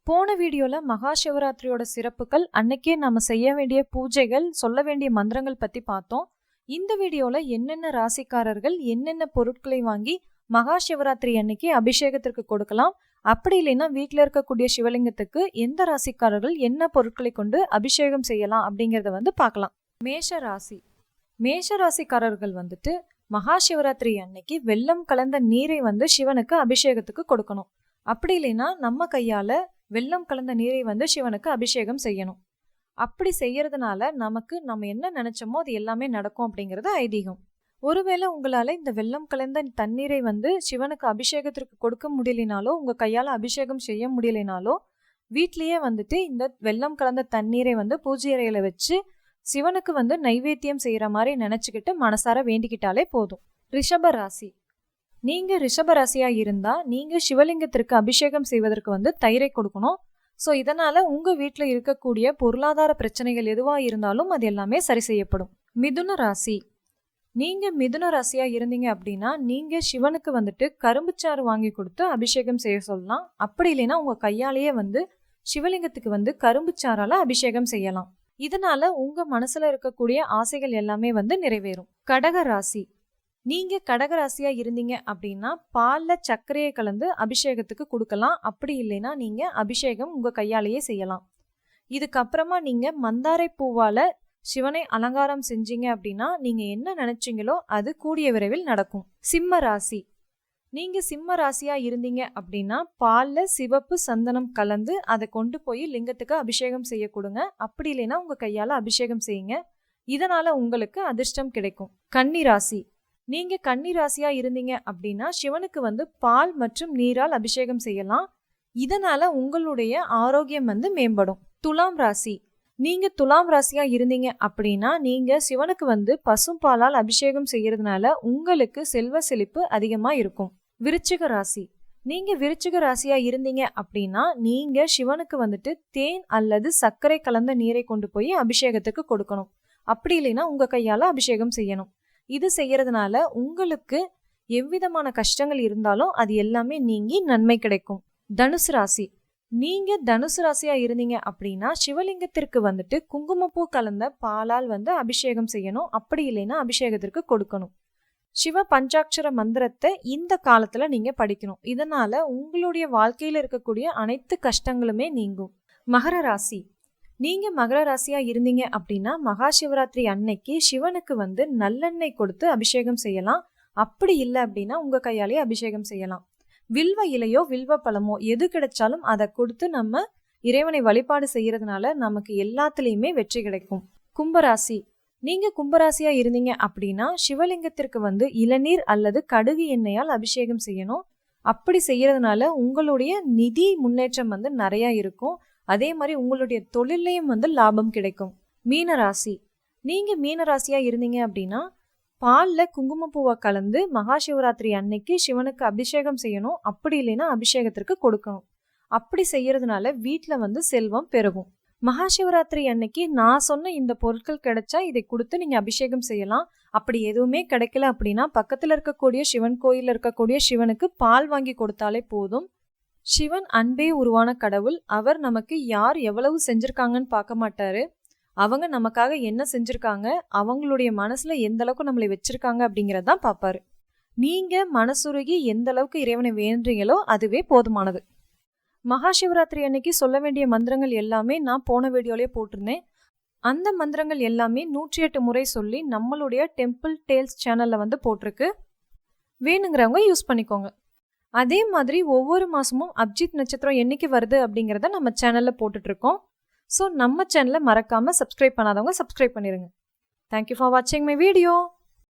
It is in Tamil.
போன வீடியோல மகா சிவராத்திரியோட சிறப்புகள், அன்னைக்கே நாம செய்ய வேண்டிய பூஜைகள், சொல்ல வேண்டிய மந்திரங்கள் பத்தி பார்த்தோம். இந்த வீடியோல என்னென்ன ராசிக்காரர்கள் என்னென்ன பொருட்களை வாங்கி மகா சிவராத்திரி அன்னைக்கு அபிஷேகத்திற்கு கொடுக்கலாம், அப்படி இல்லைன்னா வீட்டில் இருக்கக்கூடிய சிவலிங்கத்துக்கு எந்த ராசிக்காரர்கள் என்ன பொருட்களை கொண்டு அபிஷேகம் செய்யலாம் அப்படிங்கிறத பார்க்கலாம். மேஷ ராசி. மேஷ ராசிக்காரர்கள் மகா சிவராத்திரி அன்னைக்கு வெல்லம் கலந்த நீரை சிவனுக்கு அபிஷேகத்துக்கு கொடுக்கணும். அப்படி இல்லைன்னா நம்ம கையால வெல்லம் கலந்த நீரை சிவனுக்கு அபிஷேகம் செய்யணும். அப்படி செய்யறதுனால நம்ம என்ன நினைச்சோமோ அது எல்லாமே நடக்கும் அப்படிங்கிறது ஐதீகம். ஒருவேளை உங்களால இந்த வெல்லம் கலந்த தண்ணீரை சிவனுக்கு அபிஷேகத்திற்கு கொடுக்க முடியலினாலோ, உங்க கையால அபிஷேகம் செய்ய முடியலினாலோ, வீட்லயே இந்த வெல்லம் கலந்த தண்ணீரை பூஜை அறையில வச்சு சிவனுக்கு நைவேத்தியம் செய்யற மாதிரி நினைச்சுக்கிட்டு மனசார வேண்டிக்கிட்டாலே போதும். ரிஷப ராசி. நீங்க ரிஷப ராசியா இருந்தா நீங்க சிவலிங்கத்திற்கு அபிஷேகம் செய்வதற்கு தயிரை கொடுக்கணும். ஸோ இதனால உங்க வீட்டில் இருக்கக்கூடிய பொருளாதார பிரச்சனைகள் எதுவா இருந்தாலும் அது எல்லாமே சரி செய்யப்படும். மிதுன ராசி. நீங்க மிதுன ராசியா இருந்தீங்க அப்படின்னா நீங்க சிவனுக்கு கரும்புச்சாறு வாங்கி கொடுத்து அபிஷேகம் செய்ய சொல்லலாம். அப்படி இல்லைன்னா உங்க கையாலேயே சிவலிங்கத்துக்கு கரும்புச்சாறால அபிஷேகம் செய்யலாம். இதனால உங்க மனசுல இருக்கக்கூடிய ஆசைகள் எல்லாமே நிறைவேறும். கடக ராசி. நீங்க கடகராசியா இருந்தீங்க அப்படின்னா பால்ல சர்க்கரையை கலந்து அபிஷேகத்துக்கு கொடுக்கலாம். அப்படி இல்லைன்னா நீங்க அபிஷேகம் உங்க கையாலேயே செய்யலாம். இதுக்கப்புறமா நீங்க மந்தாரை பூவால சிவனை அலங்காரம் செஞ்சீங்க அப்படின்னா நீங்க என்ன நினைச்சீங்களோ அது கூடிய விரைவில் நடக்கும். சிம்ம ராசி. நீங்க சிம்ம ராசியா இருந்தீங்க அப்படின்னா பால்ல சிவப்பு சந்தனம் கலந்து அதை கொண்டு போய் லிங்கத்துக்கு அபிஷேகம் செய்ய கொடுங்க. அப்படி இல்லைன்னா உங்க கையால அபிஷேகம் செய்யுங்க. இதனால உங்களுக்கு அதிர்ஷ்டம் கிடைக்கும். கன்னி ராசி. நீங்க கன்னி ராசியா இருந்தீங்க அப்படின்னா சிவனுக்கு பால் மற்றும் நீரால் அபிஷேகம் செய்யலாம். இதனால உங்களுடைய ஆரோக்கியம் மேம்படும். துலாம் ராசி. நீங்க துலாம் ராசியா இருந்தீங்க அப்படின்னா நீங்க சிவனுக்கு பசும்பாலால் அபிஷேகம் செய்யறதுனால உங்களுக்கு செல்வ செழிப்பு அதிகமா இருக்கும். விருச்சிக ராசி. நீங்க விருச்சிக ராசியா இருந்தீங்க அப்படின்னா நீங்க சிவனுக்கு தேன் அல்லது சர்க்கரை கலந்த நீரை கொண்டு போய் அபிஷேகத்துக்கு கொடுக்கணும். அப்படி இல்லைன்னா உங்க கையால அபிஷேகம் செய்யணும். இது செய்யறதுனால உங்களுக்கு எவ்விதமான கஷ்டங்கள் இருந்தாலும் அது எல்லாமே நீங்கி நன்மை கிடைக்கும். தனுசு ராசி. நீங்க தனுசு ராசியா இருந்தீங்க அப்படின்னா சிவலிங்கத்திற்கு குங்குமப்பூ கலந்த பாலால் அபிஷேகம் செய்யணும். அப்படி இல்லைன்னா அபிஷேகத்திற்கு கொடுக்கணும். சிவ பஞ்சாட்சர மந்திரத்தை இந்த காலத்துல நீங்க படிக்கணும். இதனால உங்களுடைய வாழ்க்கையில இருக்கக்கூடிய அனைத்து கஷ்டங்களுமே நீங்கும். மகர ராசி. நீங்க மகர ராசியா இருந்தீங்க அப்படின்னா மகா சிவராத்திரி அன்னைக்கு சிவனுக்கு நல்லெண்ணெய் கொடுத்து அபிஷேகம் செய்யலாம். அப்படி இல்லை அப்படின்னா உங்க கையாலேயே அபிஷேகம் செய்யலாம். வில்வ இலையோ வில்வ பழமோ எது கிடைச்சாலும் அதை கொடுத்து நம்ம இறைவனை வழிபாடு செய்யறதுனால நமக்கு எல்லாத்துலயுமே வெற்றி கிடைக்கும். கும்பராசி. நீங்க கும்பராசியா இருந்தீங்க அப்படின்னா சிவலிங்கத்திற்கு இளநீர் அல்லது கடுகு எண்ணெயால் அபிஷேகம் செய்யணும். அப்படி செய்யறதுனால உங்களுடைய நிதி முன்னேற்றம் நிறைய இருக்கும். அதே மாதிரி உங்களுடைய தொழிலையும் லாபம் கிடைக்கும். மீனராசி. நீங்க மீனராசியா இருந்தீங்க அப்படின்னா பால்ல குங்குமப்பூவை கலந்து மகா சிவராத்திரி அன்னைக்கு சிவனுக்கு அபிஷேகம் செய்யணும். அப்படி இல்லைன்னா அபிஷேகத்திற்கு கொடுக்கணும். அப்படி செய்யறதுனால வீட்டுல செல்வம் பெருகும். மகா சிவராத்திரி அன்னைக்கு நான் சொன்ன இந்த பொருட்கள் கிடைச்சா இதை கொடுத்து நீங்க அபிஷேகம் செய்யலாம். அப்படி எதுவுமே கிடைக்கல அப்படின்னா பக்கத்துல இருக்கக்கூடிய சிவன் கோயில்ல இருக்கக்கூடிய சிவனுக்கு பால் வாங்கி கொடுத்தாலே போதும். சிவன் அன்பே உருவான கடவுள். அவர் நமக்கு யார் எவ்வளவு செஞ்சிருக்காங்கன்னு பார்க்க மாட்டாரு. அவங்க நமக்காக என்ன செஞ்சிருக்காங்க, அவங்களுடைய மனசுல எந்த அளவுக்கு நம்மளை வச்சிருக்காங்க அப்படிங்கறதான் பார்ப்பாரு. நீங்க மனசுருகி எந்த அளவுக்கு இறைவனை வேண்டுறீங்களோ அதுவே போதுமானது. மகா சிவராத்திரி அன்னைக்கு சொல்ல வேண்டிய மந்திரங்கள் எல்லாமே நான் போன வீடியோலயே போட்டிருந்தேன். அந்த மந்திரங்கள் எல்லாமே 108 முறை சொல்லி நம்மளுடைய டெம்பிள் டேல்ஸ் சேனல்ல போட்டிருக்கு. வேணுங்கிறவங்க யூஸ் பண்ணிக்கோங்க. அதே மாதிரி ஒவ்வொரு மாசமும் அப்ஜித் நட்சத்திரம் என்னைக்கு வருது அப்படிங்கிறத நம்ம சேனல்ல போட்டுட்டு இருக்கோம். ஸோ நம்ம சேனலை மறக்காம சப்ஸ்கிரைப் பண்ணாதவங்க சப்ஸ்கிரைப் பண்ணிருங்க. தேங்க்யூ ஃபார் வாட்சிங் மை வீடியோ.